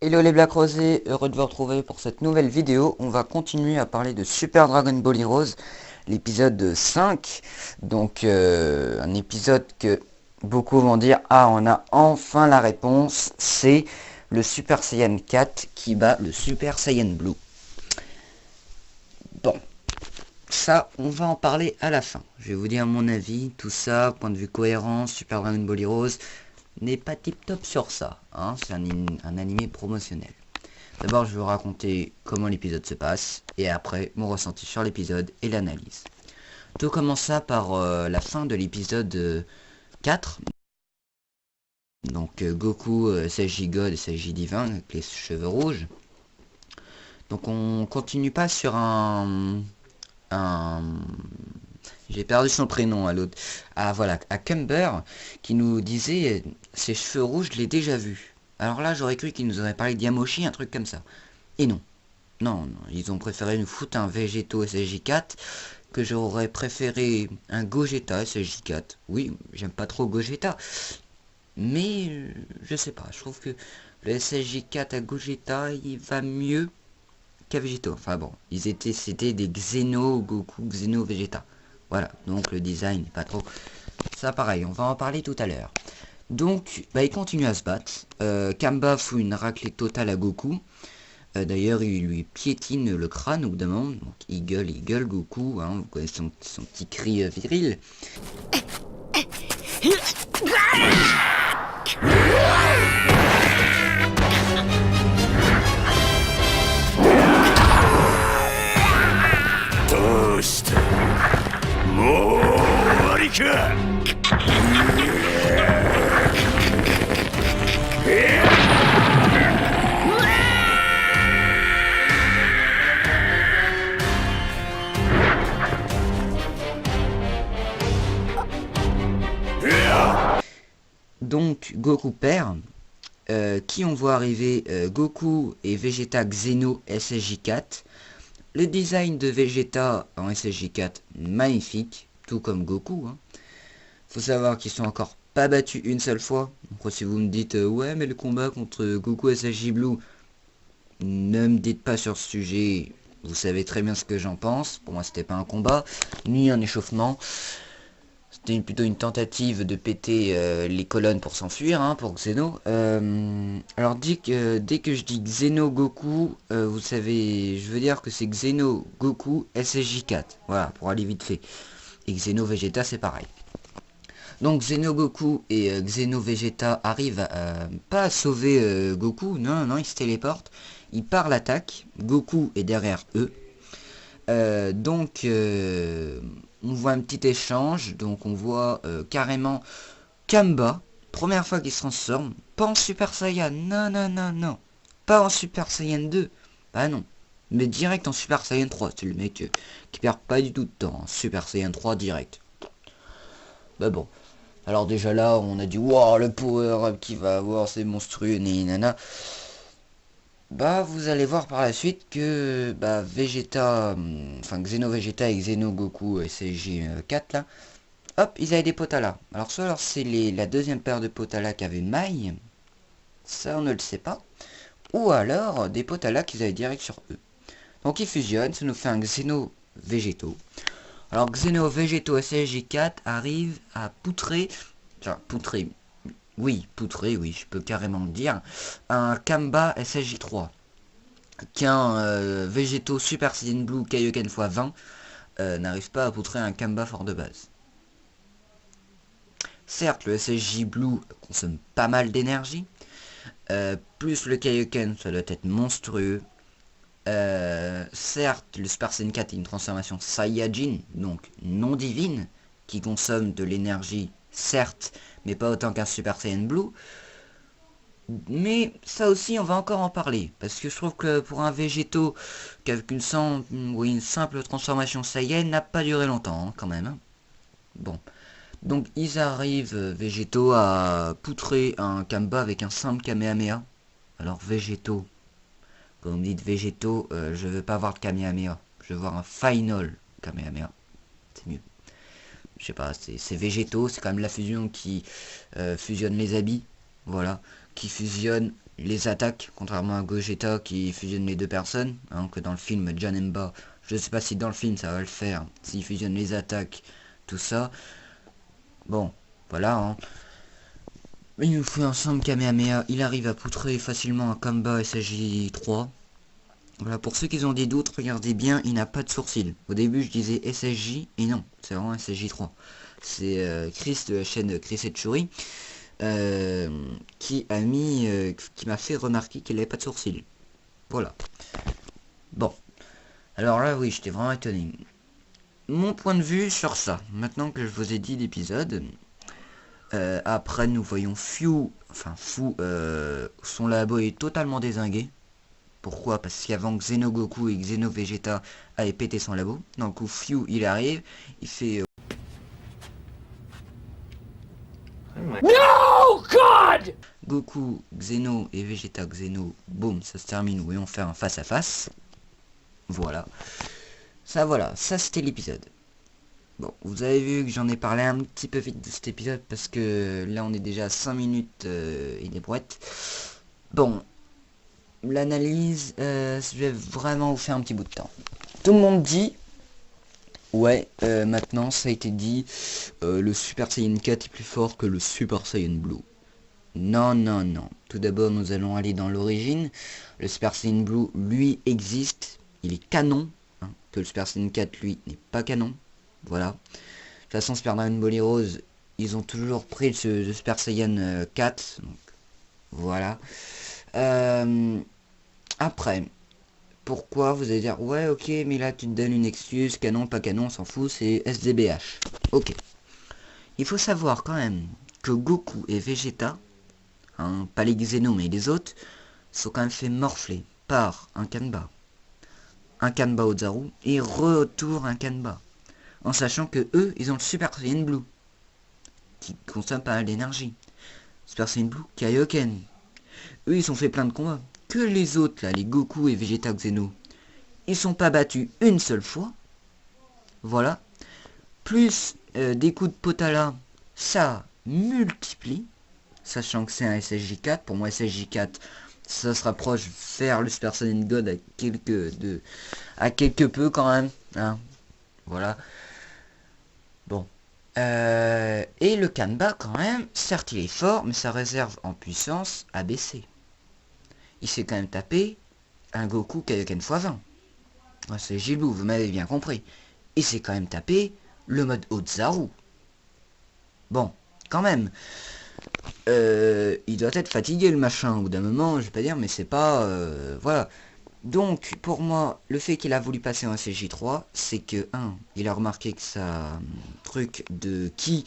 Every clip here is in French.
Hello les Black Rosés, heureux de vous retrouver pour cette nouvelle vidéo. On va continuer à parler de Super Dragon Ball Heroes, l'épisode 5. Donc un épisode que beaucoup vont dire, ah on a enfin la réponse, c'est le Super Saiyan 4 qui bat le Super Saiyan Blue. Bon, ça on va en parler à la fin. Je vais vous dire mon avis, tout ça, point de vue cohérence, Super Dragon Ball Heroes n'est pas tip top sur ça, hein, c'est un animé promotionnel. D'abord, je vais vous raconter comment l'épisode se passe, et après, mon ressenti sur l'épisode et l'analyse. Tout commença par la fin de l'épisode 4. Donc, Goku s'agit God et s'agit divin, avec les cheveux rouges. Donc, on continue pas sur un... J'ai perdu son prénom à l'autre. Ah, voilà, à Cumber, qui nous disait, ses cheveux rouges, je l'ai déjà vu. Alors là, j'aurais cru qu'il nous aurait parlé de Yamoshi, un truc comme ça. Et non. Non, non, ils ont préféré nous foutre un Végéto SSJ4 que j'aurais préféré un Gogeta SSJ4. Oui, j'aime pas trop Gogeta, mais je sais pas, je trouve que le SSJ4 à Gogeta, il va mieux qu'à Végéto. Enfin bon, c'était des Xeno Goku, Xeno Vegeta. Voilà, donc le design n'est pas trop... Ça pareil, on va en parler tout à l'heure. Donc, bah, il continue à se battre. Kamba fout une raclée totale à Goku. D'ailleurs, il lui piétine le crâne au bout d'un moment. Donc, il gueule Goku. Hein, vous connaissez son petit cri viril. Donc, Goku perd. Qui on voit arriver Goku et Vegeta Xeno SSJ4. Le design de Vegeta en SSJ4, magnifique, tout comme Goku. Hein. Faut savoir qu'ils sont encore pas battus une seule fois. Donc, si vous me dites ouais mais le combat contre Goku SSJ Blue, ne me dites pas sur ce sujet. Vous savez très bien ce que j'en pense. Pour moi c'était pas un combat, ni un échauffement. C'était plutôt une tentative de péter les colonnes pour s'enfuir, hein, pour Xeno. Alors dès que je dis Xeno Goku, vous savez, je veux dire que c'est Xeno Goku SSJ4. Voilà, pour aller vite fait. Et Xeno Vegeta, c'est pareil. Donc Xeno Goku et Xeno Vegeta arrivent pas à sauver Goku, non, non, ils se téléportent. Ils partent l'attaque, Goku est derrière eux. Donc on voit un petit échange, donc on voit carrément Kamba, première fois qu'il se transforme, pas en Super Saiyan, non, non, non, non, pas en Super Saiyan 2, bah non, mais direct en Super Saiyan 3, c'est le mec qui perd pas du tout de temps, hein. Super Saiyan 3 direct. Bah bon, alors déjà là, on a dit, wow, le power-up qu'il va avoir, c'est monstrueux, nana. Bah vous allez voir par la suite que bah Vegeta, enfin Xeno Vegeta et Xeno Goku SSJ4 là, hop, ils avaient des Potala. Alors soit alors c'est la deuxième paire de Potala qu'avait Mai, ça on ne le sait pas, ou alors des Potala qu'ils avaient direct sur eux. Donc ils fusionnent, ça nous fait un Xeno Végéto. Alors Xeno Végéto SSJ4 arrive à poutrer, enfin poutrer, oui, poutrer, oui, je peux carrément le dire, un Kamba SSJ3. Qu'un Végéto Super Saiyan Blue Kaioken x20 n'arrive pas à poutrer un Kamba fort de base. Certes, le SSJ Blue consomme pas mal d'énergie, plus le Kaioken, ça doit être monstrueux. Certes, le Super Saiyan 4 est une transformation Saiyajin, donc non divine, qui consomme de l'énergie, certes, mais pas autant qu'un Super Saiyan Blue. Mais ça aussi, on va encore en parler. Parce que je trouve que pour un végétaux qu'avec une simple transformation Saiyan n'a pas duré longtemps, hein, quand même. Hein. Bon. Donc ils arrivent, végétaux, à poutrer un Kamba avec un simple Kamehameha. Alors végétaux, quand vous me dites végétaux, je veux pas voir de Kamehameha. Je veux voir un Final Kamehameha. C'est mieux. Je sais pas, c'est végétaux, c'est quand même la fusion qui fusionne les habits. Voilà. Qui fusionne les attaques, contrairement à Gogeta qui fusionne les deux personnes, hein, que dans le film Janemba. Je sais pas si dans le film ça va le faire, s'il fusionne les attaques, tout ça. Bon, voilà, hein. Il nous fait ensemble Kamehameha, il arrive à poutrer facilement un Kamba SSJ3. Voilà, pour ceux qui ont des doutes, regardez bien, il n'a pas de sourcils. Au début je disais SSJ, et non, c'est vraiment SSJ3. C'est Chris de la chaîne Chris et Churi. Qui m'a fait remarquer qu'il n'avait pas de sourcils. Voilà. Bon. Alors là, oui, j'étais vraiment étonné. Mon point de vue sur ça, maintenant que je vous ai dit l'épisode, après nous voyons Fu, son labo est totalement dézingué. Pourquoi? Parce qu'avant Xeno Goku et Xeno Vegeta avaient pété son labo. Donc Fu, il arrive, il fait... No God! Goku, Xeno et Vegeta Xeno, boum, ça se termine où ils vont faire un face à face. Voilà. Voilà, ça c'était l'épisode. Bon, vous avez vu que j'en ai parlé un petit peu vite de cet épisode parce que là on est déjà à 5 minutes et des brouettes. Bon, l'analyse, je vais vraiment vous faire un petit bout de temps. Tout le monde dit, ouais, maintenant ça a été dit, le Super Saiyan 4 est plus fort que le Super Saiyan Blue. Non, non, non. Tout d'abord, nous allons aller dans l'origine. Le Super Saiyan Blue, lui, existe. Il est canon. Hein, que le Super Saiyan 4, lui, n'est pas canon. Voilà. De toute façon, Super Dragon Ball Heroes, ils ont toujours pris le Super Saiyan 4. Donc, voilà. Après, pourquoi vous allez dire, ouais, ok, mais là, tu te donnes une excuse. Canon, pas canon, on s'en fout, c'est SDBH. Ok. Il faut savoir quand même que Goku et Vegeta, hein, pas les Xeno mais les autres, sont quand même fait morfler par un Kanba Ozaru et retour un Kanba, en sachant que eux ils ont le Super Saiyan Blue qui consomme pas mal d'énergie, Super Saiyan Blue Kaioken, eux ils ont fait plein de combats, que les autres là, les Goku et Vegeta Xeno, ils sont pas battus une seule fois, voilà, plus des coups de Potala, ça multiplie, sachant que c'est un SSJ4. Pour moi, SSJ4, ça se rapproche vers le Super Saiyan God à quelque peu quand même. Hein. Voilà. Bon. Et le Kanba, quand même, certes, il est fort, mais sa réserve en puissance a baissé. Il s'est quand même tapé un Goku Kaioken x20. C'est Gilou, vous m'avez bien compris. Il s'est quand même tapé le mode Ozaru. Bon, quand même. Il doit être fatigué le machin, au bout d'un moment, je vais pas dire, mais c'est pas... voilà. Donc, pour moi, le fait qu'il a voulu passer en SSJ3, c'est que, il a remarqué que sa truc de ki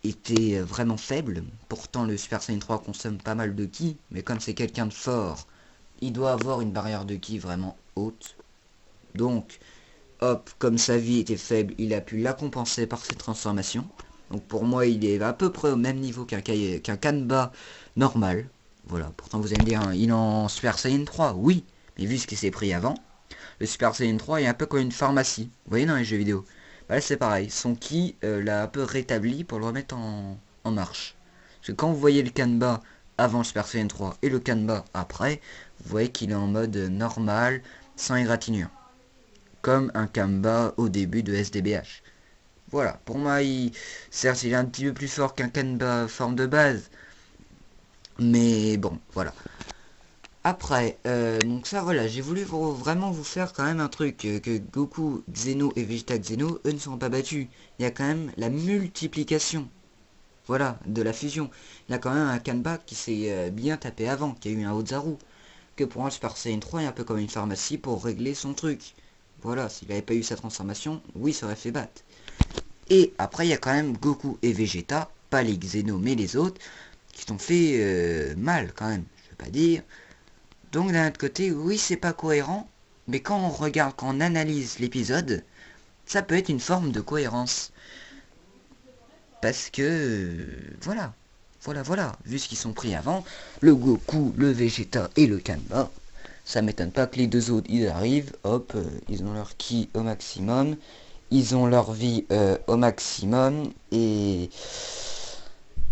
était vraiment faible. Pourtant, le Super Saiyan 3 consomme pas mal de ki, mais comme c'est quelqu'un de fort, il doit avoir une barrière de ki vraiment haute. Donc, hop, comme sa vie était faible, il a pu la compenser par ses transformations. Donc pour moi, il est à peu près au même niveau qu'un Kanba normal. Voilà, pourtant vous allez me dire, hein, il est en Super Saiyan 3, oui. Mais vu ce qui s'est pris avant, le Super Saiyan 3 est un peu comme une pharmacie. Vous voyez dans les jeux vidéo. Bah là c'est pareil, son ki l'a un peu rétabli pour le remettre en marche. Parce que quand vous voyez le Kanba avant le Super Saiyan 3 et le Kanba après, vous voyez qu'il est en mode normal, sans égratignure. Comme un Kanba au début de SDBH. Voilà, pour moi, certes, il est un petit peu plus fort qu'un Kanba forme de base. Mais bon, voilà. Après, donc ça, voilà, j'ai voulu vraiment vous faire quand même un truc. Que Goku, Xeno et Vegeta Xeno, eux ne sont pas battus. Il y a quand même la multiplication. Voilà, de la fusion. Il y a quand même un Kanba qui s'est bien tapé avant, qui a eu un Ozaru. Que pour un Super Saiyan 3 est un peu comme une pharmacie pour régler son truc. Voilà, s'il n'avait pas eu sa transformation, oui, ça aurait fait battre. Et après, il y a quand même Goku et Vegeta, pas les Xeno mais les autres, qui t'ont fait mal quand même, je veux pas dire. Donc d'un autre côté, oui, c'est pas cohérent, mais quand on regarde, quand on analyse l'épisode, ça peut être une forme de cohérence. Parce que, voilà, voilà, vu ce qu'ils sont pris avant, le Goku, le Vegeta et le Kanba, ça m'étonne pas que les deux autres, ils arrivent, hop, ils ont leur ki au maximum, ils ont leur vie au maximum, et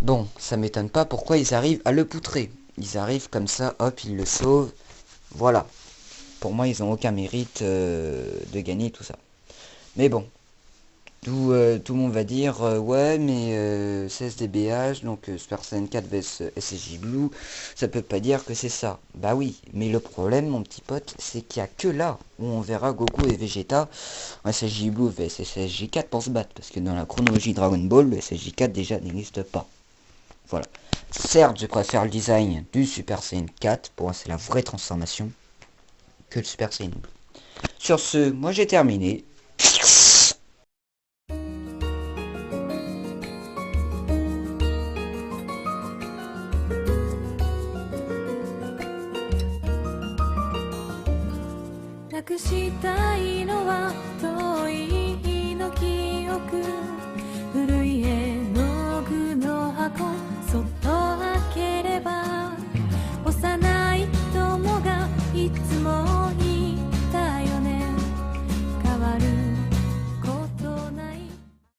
bon, ça m'étonne pas pourquoi ils arrivent à le poutrer. Ils arrivent comme ça, hop, ils le sauvent. Voilà. Pour moi, ils ont aucun mérite de gagner tout ça. Mais bon, tout le monde va dire ouais, mais 16 DBH, donc Super Saiyan 4 vs SSJ Blue, ça peut pas dire que c'est ça. Bah oui, mais le problème, mon petit pote, c'est qu'il y a que là où on verra Goku et Vegeta en SSJ Blue vs SSJ 4 pour se battre, parce que dans la chronologie Dragon Ball, le SSJ 4 déjà n'existe pas. Voilà. Certes, je préfère le design du Super Saiyan 4, pour moi c'est la vraie transformation, que le Super Saiyan Blue. Sur ce, moi j'ai terminé. なくしたいのは遠い日の記憶